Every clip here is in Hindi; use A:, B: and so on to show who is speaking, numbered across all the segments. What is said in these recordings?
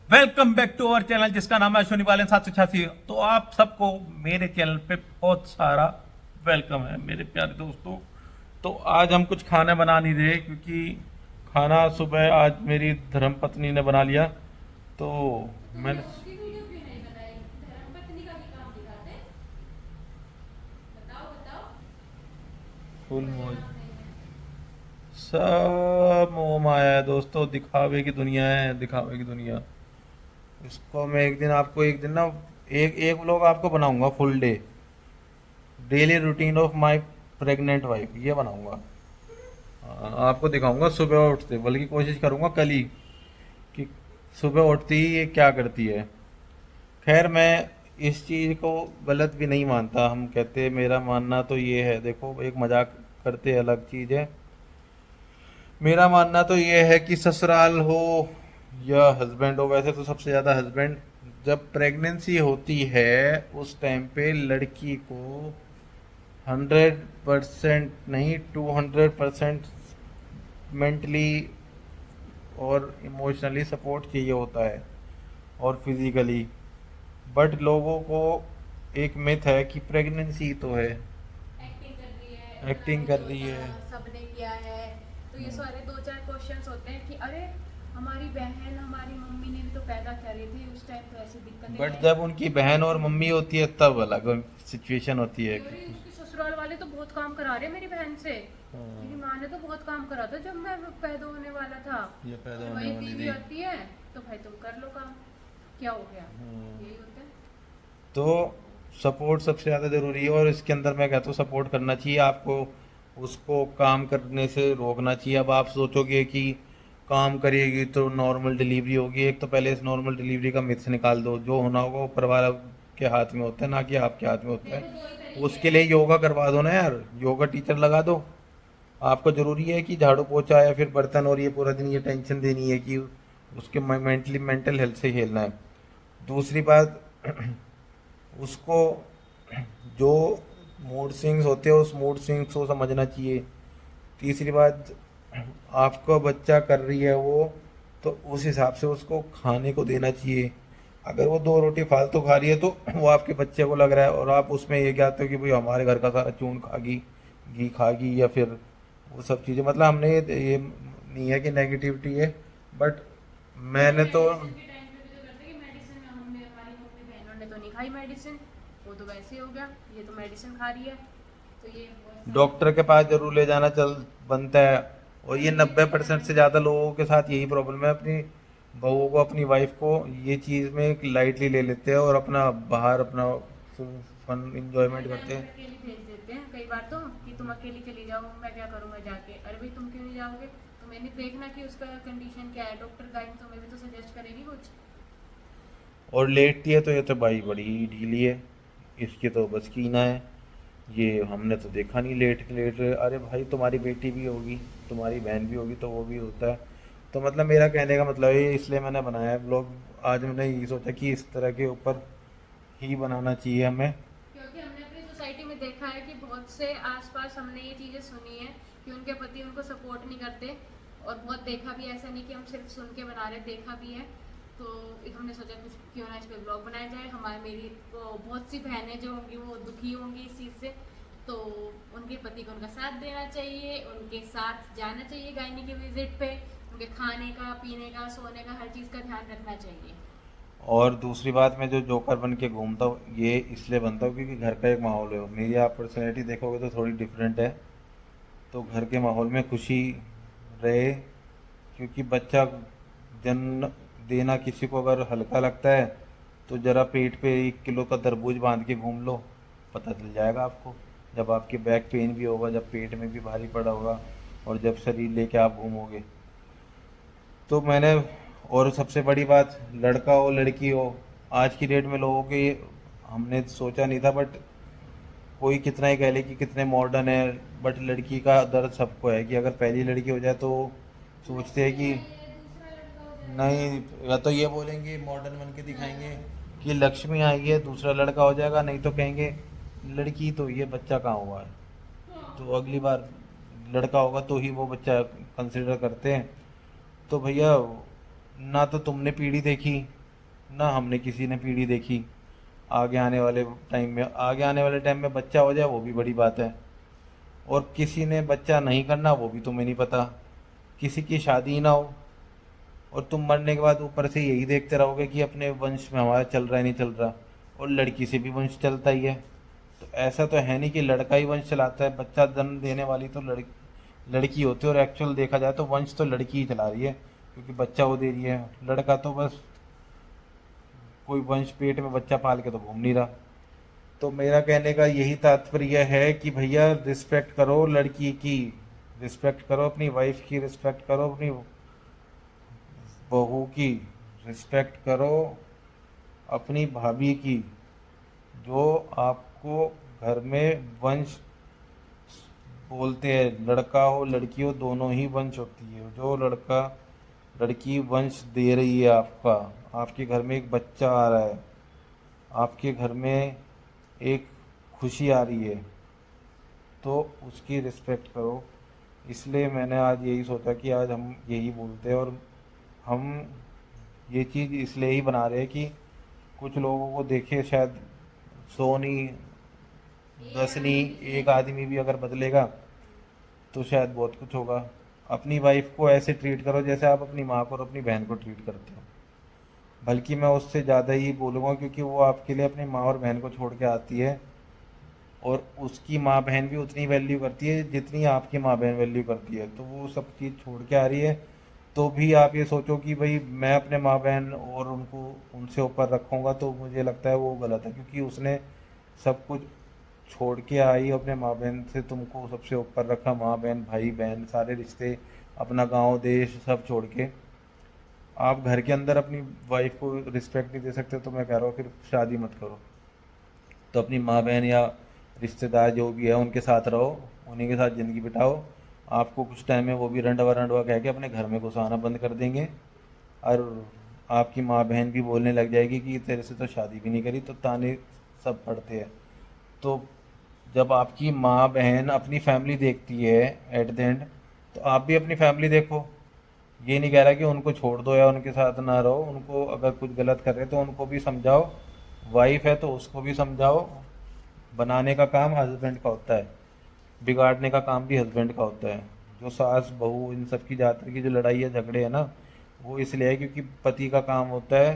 A: Welcome back to our channel जिसका नाम है अश्विनी बालन 786। तो आप सबको मेरे चैनल पे बहुत सारा वेलकम है मेरे प्यारे दोस्तों। तो आज हम कुछ खाना बना नहीं रहे क्योंकि खाना सुबह आज मेरी धर्मपत्नी ने बना लिया। तो मैंने
B: उसकी वीडियो क्यों नहीं बनाई? धर्मपत्नी का भी काम दिखाते हैं। बताओ बताओ।
A: फुल
B: कोई
A: मौज
B: काम नहीं है।
A: सब मोह माया है दोस्तों, दिखावे की दुनिया है, दिखावे की दुनिया। इसको मैं एक दिन ना एक एक व्लॉग आपको बनाऊंगा, full day daily routine of my pregnant wife, ये बनाऊंगा। आपको दिखाऊंगा सुबह उठते, बल्कि कोशिश करूंगा कल ही कि सुबह उठती ही ये क्या करती है। खैर मैं इस चीज़ को गलत भी नहीं मानता, हम कहते मेरा मानना तो ये है, देखो एक मजाक करते अलग चीज़ है। मेरा मानना तो ये है कि ससुराल हो या हस्बैंड हो, वैसे तो सबसे ज़्यादा हस्बैंड, जब प्रेगनेंसी होती है उस टाइम पे लड़की को 100% नहीं 200% मेंटली और इमोशनली सपोर्ट चाहिए होता है, और फिजिकली। बट लोगों को एक मिथ है कि प्रेगनेंसी तो है,
B: एक्टिंग कर रही है, इतना
A: एक्टिंग
B: कुछ
A: कर रही है।
B: सबने किया है। तो ये सारे दो चार क्वेश्चंस होते हैं कि अरे हमारी बहन हमारी मम्मी ने भी तो पैदा करी थी उस टाइम, तो ऐसी दिक्कतें
A: बट
B: नहीं
A: जब उनकी बहन और मम्मी होती है तब अलग सिचुएशन होती है।
B: थी। अरे उसके ससुराल वाले तो बहुत काम करा रहे मेरी बहन से। मेरी
A: हाँ,
B: माँ ने तो बहुत काम करा था जब मैं पैदा होने वाला था।
A: ये पैदा
B: अरे
A: होने
B: भाई
A: वाली
B: बीवी
A: थी।
B: आती है तो भाई तुम कर लो काम, क्या हो गया?
A: हाँ।
B: यही होता है।
A: तो सपोर्ट सबसे ज़्यादा ज़रूरी है, और इसके अंदर मैं कहता हूँ सपोर्ट करना चाहिए आपको, उसको काम करने से रोकना चाहिए। अब आप सोचोगे कि काम करेगी तो नॉर्मल डिलीवरी होगी, एक तो पहले इस नॉर्मल डिलीवरी का मिथ निकाल दो। जो होना होगा वो परिवार के हाथ में होता है, ना कि आपके हाथ में होता
B: देखो
A: है।
B: दो ही तरीके
A: उसके
B: हैं।
A: लिए योगा करवा दो ना यार, योगा टीचर लगा दो। आपको ज़रूरी है कि झाड़ू पोछा या फिर बर्तन और ये पूरा दिन ये टेंशन देनी है कि उसके मेंटल हेल्थ से खेलना है। दूसरी बात, उसको जो मूड स्विंग्स होते हैं उस मूड स्विंग्स को समझना चाहिए। तीसरी बात, आपका बच्चा कर रही है वो, तो उस हिसाब से उसको खाने को देना चाहिए। अगर वो दो रोटी फालतू खा रही है तो वो आपके बच्चे को लग रहा है, और आप उसमें ये कहते हो कि भाई हमारे घर का सारा चून खागी, घी खागी, या फिर वो सब चीज़ें। मतलब हमने ये नहीं है कि नेगेटिविटी है, बट
B: नहीं,
A: मैंने तो
B: मेडिसिन के टाइम पे भी तो करते हैं कि मेडिसिन हमने हमारी मम्मी बहनों ने तो नहीं खाई मेडिसिन, वो तो वैसे ही हो गया, ये तो मेडिसिन खा रही है। तो ये बहुत सारी
A: डॉक्टर के पास जरूर ले जाना चल बनता है। और ये 90% से ज़्यादा लोगों के साथ यही प्रॉब्लम है, अपनी बहू को, अपनी वाइफ को ये चीज़ में लाइटली ले लेते हैं और अपना बाहर अपना फन इंजॉयमेंट
B: टाइम
A: करते
B: पर
A: हैं।
B: अकेली भेज देते हैं कई बार तो, कि तुम अकेली चली जाओ, मैं क्या करूँगा जाके? अरे भाई तुम क्यों नहीं जाओगे? तो मैंने देखना कि उसका कंडीशन क्या है, डॉक्टर गाइड तुम्हें भी तो सजेस्ट करेगी कुछ।
A: और लेटती है तो ये तो भाई बड़ी ढीली है, इसकी तो बस की ना है। ये हमने तो देखा नहीं लेट लेट। अरे भाई तुम्हारी बेटी भी होगी, तुम्हारी बहन भी होगी, तो वो भी होता है। तो मतलब मेरा कहने का मतलब है, इसलिए मैंने बनाया है ब्लॉग। आज मैंने ये सोचा कि इस तरह के ऊपर ही बनाना चाहिए हमें।
B: क्योंकि हमने अपनी सोसाइटी में देखा है कि बहुत से आसपास हमने ये चीज़ें सुनी है कि उनके पति उनको सपोर्ट नहीं करते, और बहुत देखा भी है, ऐसा नहीं कि हम सिर्फ सुन के बना रहे, देखा भी है। तो हमने सोचा कुछ क्यों ना इस पे ब्लॉग बनाया जाए। हमारे मेरी तो बहुत सी बहनें जो होंगी वो दुखी होंगी इस चीज़ से, तो उनके पति को उनका साथ देना चाहिए, उनके साथ जाना चाहिए गायनी के विजिट पे, उनके खाने का, पीने का, सोने का, हर चीज़ का ध्यान रखना चाहिए।
A: और दूसरी बात, मैं जो जोकर बन के घूमता हूँ ये इसलिए बनता हूँ क्योंकि घर का एक माहौल है। मेरी आप पर्सनैलिटी देखोगे तो थोड़ी डिफरेंट है, तो घर के माहौल में खुशी रहे। क्योंकि बच्चा जन्म देना किसी को अगर हल्का लगता है तो ज़रा पेट पे 1 किलो का तरबूज बांध के घूम लो, पता चल जाएगा आपको। जब आपके बैक पेन भी होगा, जब पेट में भी भारी पड़ा होगा, और जब शरीर लेके आप घूमोगे। तो मैंने, और सबसे बड़ी बात, लड़का हो लड़की हो, आज की डेट में लोगों के, हमने सोचा नहीं था, बट कोई कितना ही कह ले कि कितने मॉडर्न है, बट लड़की का दर्द सबको है कि अगर पहली लड़की हो जाए तो सोचते हैं कि
B: दूसरा लड़का हो जाएगा।
A: नहीं, या तो ये बोलेंगे मॉडर्न बन के दिखाएंगे कि लक्ष्मी आई है, दूसरा लड़का हो जाएगा, नहीं तो कहेंगे लड़की तो ये बच्चा कहाँ हुआ है। तो अगली बार लड़का होगा तो ही वो बच्चा कंसिडर करते हैं। तो भैया, ना तो तुमने पीढ़ी देखी, ना हमने किसी ने पीढ़ी देखी। आगे आने वाले टाइम में बच्चा हो जाए वो भी बड़ी बात है, और किसी ने बच्चा नहीं करना वो भी तुम्हें नहीं पता। किसी की शादी ही ना हो और तुम मरने के बाद ऊपर से यही देखते रहोगे कि अपने वंश में हमारा चल रहा है नहीं चल रहा, और लड़की से भी वंश चलता ही है। तो ऐसा तो है नहीं कि लड़का ही वंश चलाता है, बच्चा जन्म देने वाली तो लड़की होती है, और एक्चुअल देखा जाए तो वंश तो लड़की ही चला रही है, क्योंकि बच्चा वो दे रही है। लड़का तो बस कोई वंश पेट में बच्चा पाल के तो घूम नहीं रहा। तो मेरा कहने का यही तात्पर्य है कि भैया रिस्पेक्ट करो लड़की की, रिस्पेक्ट करो अपनी वाइफ की, रिस्पेक्ट करो अपनी बहू की, रिस्पेक्ट करो अपनी भाभी की, जो आपको घर में वंश बोलते हैं। लड़का हो लड़की हो दोनों ही वंश होती है। जो लड़का लड़की वंश दे रही है आपका, आपके घर में एक बच्चा आ रहा है, आपके घर में एक खुशी आ रही है, तो उसकी रिस्पेक्ट करो। इसलिए मैंने आज यही सोचा कि आज हम यही बोलते हैं, और हम ये चीज़ इसलिए ही बना रहे हैं कि कुछ लोगों को देखे शायद 100 नहीं, 10 नहीं, एक आदमी भी अगर बदलेगा तो शायद बहुत कुछ होगा। अपनी वाइफ को ऐसे ट्रीट करो जैसे आप अपनी माँ को और अपनी बहन को ट्रीट करते हो, बल्कि मैं उससे ज़्यादा ही बोलूँगा, क्योंकि वो आपके लिए अपनी माँ और बहन को छोड़ के आती है, और उसकी माँ बहन भी उतनी वैल्यू करती है जितनी आपकी माँ बहन वैल्यू करती है। तो वो सब चीज़ छोड़ के आ रही है, तो भी आप ये सोचो कि भाई मैं अपने माँ बहन और उनको उनसे ऊपर रखूँगा, तो मुझे लगता है वो गलत है, क्योंकि उसने सब कुछ छोड़ के आई अपने माँ बहन से, तुमको सबसे ऊपर रखा, माँ बहन भाई बहन सारे रिश्ते, अपना गांव देश सब छोड़ के आप घर के अंदर अपनी वाइफ को रिस्पेक्ट नहीं दे सकते। तो मैं कह रहा हूँ फिर शादी मत करो। तो अपनी माँ बहन या रिश्तेदार जो भी है उनके साथ रहो, उन्हीं के साथ ज़िंदगी बिताओ। आपको कुछ टाइम में वो भी रंडवा रंडवा कह के अपने घर में घुसाना बंद कर देंगे, और आपकी माँ बहन भी बोलने लग जाएगी कि तेरे से तो शादी भी नहीं करी, तो ताने सब पड़ते हैं। तो जब आपकी माँ बहन अपनी फैमिली देखती है एट द एंड, तो आप भी अपनी फैमिली देखो। ये नहीं कह रहा कि उनको छोड़ दो या उनके साथ ना रहो, उनको अगर कुछ गलत कर रहे तो उनको भी समझाओ। वाइफ है तो उसको भी समझाओ। बनाने का काम हस्बैंड का होता है, बिगाड़ने का काम भी हस्बैंड का होता है। जो सास बहू इन सब की ज़्यादातर की जो लड़ाई है झगड़े है ना, वो इसलिए है क्योंकि पति का काम होता है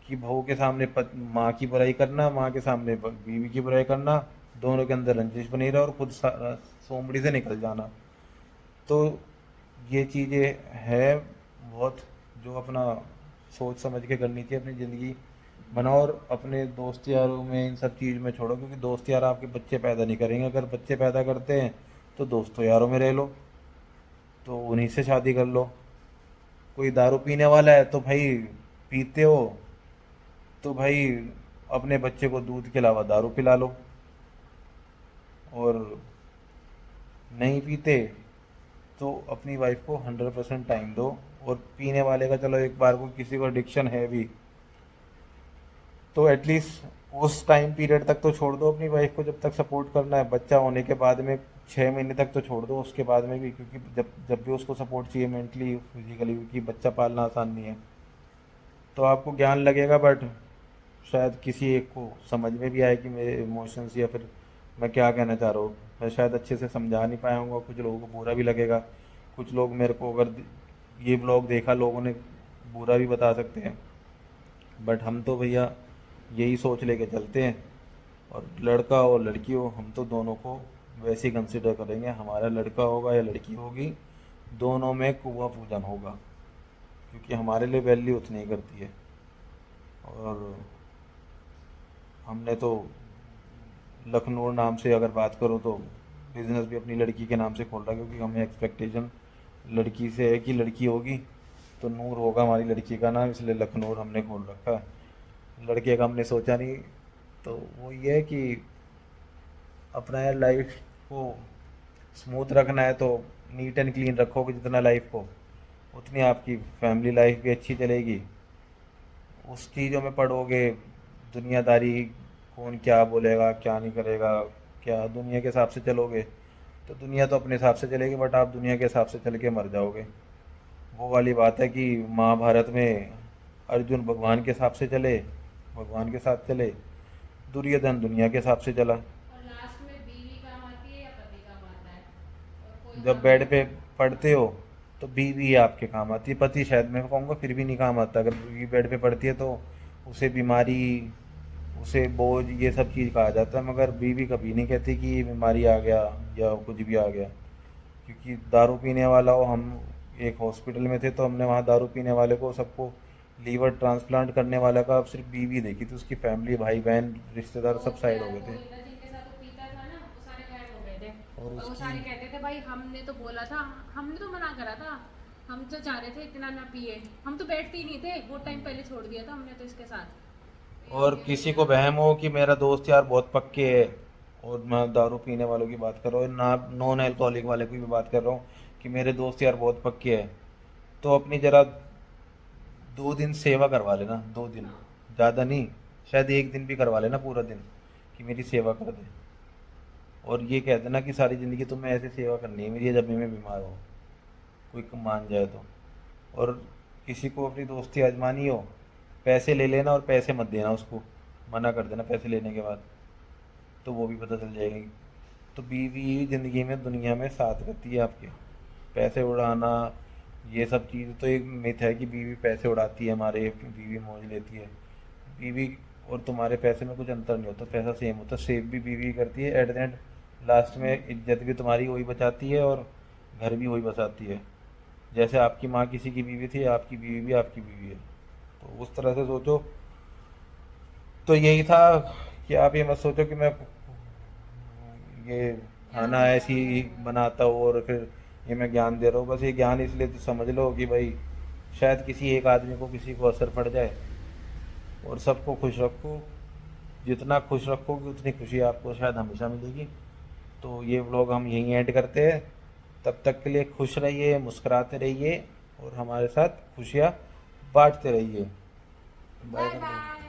A: कि बहू के सामने माँ की बुराई करना, माँ के सामने बीवी की बुराई करना, दोनों के अंदर रंजिश बनी रहे और खुद सोमड़ी से निकल जाना। तो ये चीज़ें है बहुत, जो अपना सोच समझ के करनी चाहिए अपनी ज़िंदगी बनाओ, और अपने दोस्त यारों में इन सब चीज़ में छोड़ो, क्योंकि दोस्त यार आपके बच्चे पैदा नहीं करेंगे। अगर बच्चे पैदा करते हैं तो दोस्तों यारों में रह लो, तो उन्हीं से शादी कर लो। कोई दारू पीने वाला है तो भाई पीते हो तो भाई अपने बच्चे को दूध के अलावा दारू पिला लो, और नहीं पीते तो अपनी वाइफ को 100% टाइम दो। और पीने वाले का चलो एक बार को किसी को एडिक्शन है भी, तो एटलीस्ट उस टाइम पीरियड तक तो छोड़ दो अपनी वाइफ को, जब तक सपोर्ट करना है। बच्चा होने के बाद में 6 महीने तक तो छोड़ दो, उसके बाद में भी, क्योंकि जब जब भी उसको सपोर्ट चाहिए मेंटली फिजिकली, क्योंकि बच्चा पालना आसान नहीं है। तो आपको ज्ञान लगेगा, बट शायद किसी एक को समझ में भी आए कि मेरे इमोशंस या फिर मैं क्या कहना चाह रहा हूँ। मैं शायद अच्छे से समझा नहीं पाया हूँ, कुछ लोगों को बुरा भी लगेगा। कुछ लोग मेरे को अगर ये ब्लॉग देखा लोगों ने बुरा भी बता सकते हैं, बट हम तो भैया यही सोच लेके चलते हैं। और लड़का हो लड़की हो हम तो दोनों को वैसे ही कंसिडर करेंगे, हमारा लड़का होगा या लड़की होगी दोनों में कुआं पूजन होगा, क्योंकि हमारे लिए वैल्यू उतनी ही करती है। और हमने तो लखनऊ नाम से अगर बात करो तो बिज़नेस भी अपनी लड़की के नाम से खोल रहा है, क्योंकि हमें एक्सपेक्टेशन लड़की से है कि लड़की होगी तो नूर होगा हमारी लड़की का नाम, इसलिए लखनऊ हमने खोल रखा है। लड़के का हमने सोचा नहीं। तो वो ये है कि अपना यार लाइफ को स्मूथ रखना है तो नीट एंड क्लीन रखोगे जितना लाइफ को, उतनी आपकी फैमिली लाइफ भी अच्छी चलेगी। उस चीज़ों में पढ़ोगे दुनियादारी, कौन क्या बोलेगा क्या नहीं करेगा, क्या दुनिया के हिसाब से चलोगे तो दुनिया तो अपने हिसाब से चलेगी, बट आप दुनिया के हिसाब से चल के मर जाओगे। वो वाली बात है कि महाभारत में अर्जुन भगवान के हिसाब से चले, भगवान के साथ चले, दुर्योधन दुनिया के हिसाब से चला।
B: और लास्ट में बीवी काम आती है या पति काम आता है, और कोई
A: जब
B: काम
A: बेड
B: नहीं
A: पे
B: आता।
A: पड़ते हो तो बीवी आपके काम आती है, पति शायद मैं कहूँगा फिर भी नहीं काम आता। अगर बीवी बेड पे पड़ती है तो उसे बीमारी, उसे बोझ, ये सब चीज़ कहा जाता है, मगर बीवी कभी नहीं कहती कि ये बीमारी आ गया या कुछ भी आ गया। क्योंकि दारू पीने वाला हो, हम एक हॉस्पिटल में थे तो हमने वहाँ दारू पीने वाले को सबको, लीवर ट्रांसप्लांट करने वाला का सिर्फ बीवी देखी थी, उसकी फैमिली भाई बहन रिश्तेदार
B: वो
A: सब साइड हो गए
B: वो
A: थे।
B: इधर जिनके साथ वो पीता था ना, वो सारे गायब हो गए थे।
A: और
B: और वो
A: उसकी,
B: सारे कहते थे भाई हमने तो बोला था, हमने तो मना करा था, हम तो चाह रहे थे इतना ना पिए, हम तो बैठते ही नहीं थे, बहुत टाइम पहले छोड़ दिया था हमने तो इसके साथ।
A: और
B: ये
A: किसी को
B: यार,
A: वहम हो कि मेरा दोस्त यार बहुत पक्के है, और मैं दारू पीने वालों की बात कर रहा हूँ ना, नॉन अल्कोहलिक वाले की भी बात कर रहा हूँ कि मेरे दोस्त यार बहुत पक्के है, तो अपनी जरा 2 दिन सेवा करवा लेना, 2 दिन, ज़्यादा नहीं, शायद 1 दिन भी करवा लेना पूरा दिन, कि मेरी सेवा कर दे। और ये कह देना कि सारी ज़िंदगी तुम्हें ऐसे सेवा करनी है मेरी, जब भी मैं बीमार हो, कोई मान जाए तो। और किसी को अपनी दोस्ती आजमानी हो, पैसे ले लेना और पैसे मत देना उसको, मना कर देना पैसे लेने के बाद, तो वो भी पता चल जाएगी। तो बीवी ज़िंदगी में दुनिया में साथ रहती है आपके। पैसे उड़ाना, ये सब चीज़ तो एक मिथ है कि बीवी पैसे उड़ाती है हमारे, बीवी मौज लेती है। बीवी और तुम्हारे पैसे में कुछ अंतर नहीं होता, पैसा सेम होता, सेव भी बीवी करती है। एट द एंड लास्ट में इज्जत भी तुम्हारी वही बचाती है और घर भी वही बचाती है। जैसे आपकी माँ किसी की बीवी थी, आपकी बीवी भी आपकी बीवी है। तो उस तरह से सोचो। तो यही था कि आप ये मत सोचो कि मैं ये
B: ज्ञान
A: खाना
B: दे रहा
A: ऐसी
B: हूँ।
A: ही बनाता हूँ और फिर ये मैं ज्ञान दे रहा हूँ। बस ये ज्ञान इसलिए तो समझ लो कि भाई शायद किसी एक आदमी को, किसी को असर पड़ जाए। और सबको खुश रखो, जितना खुश रखोगे उतनी खुशी आपको शायद हमेशा मिलेगी। तो ये व्लॉग हम यहीं ऐड करते हैं। तब तक के लिए खुश रहिए, मुस्कुराते रहिए और हमारे साथ खुशियाँ बांटते रहिए। बाय
B: बाय
A: कर दो।
B: बाय।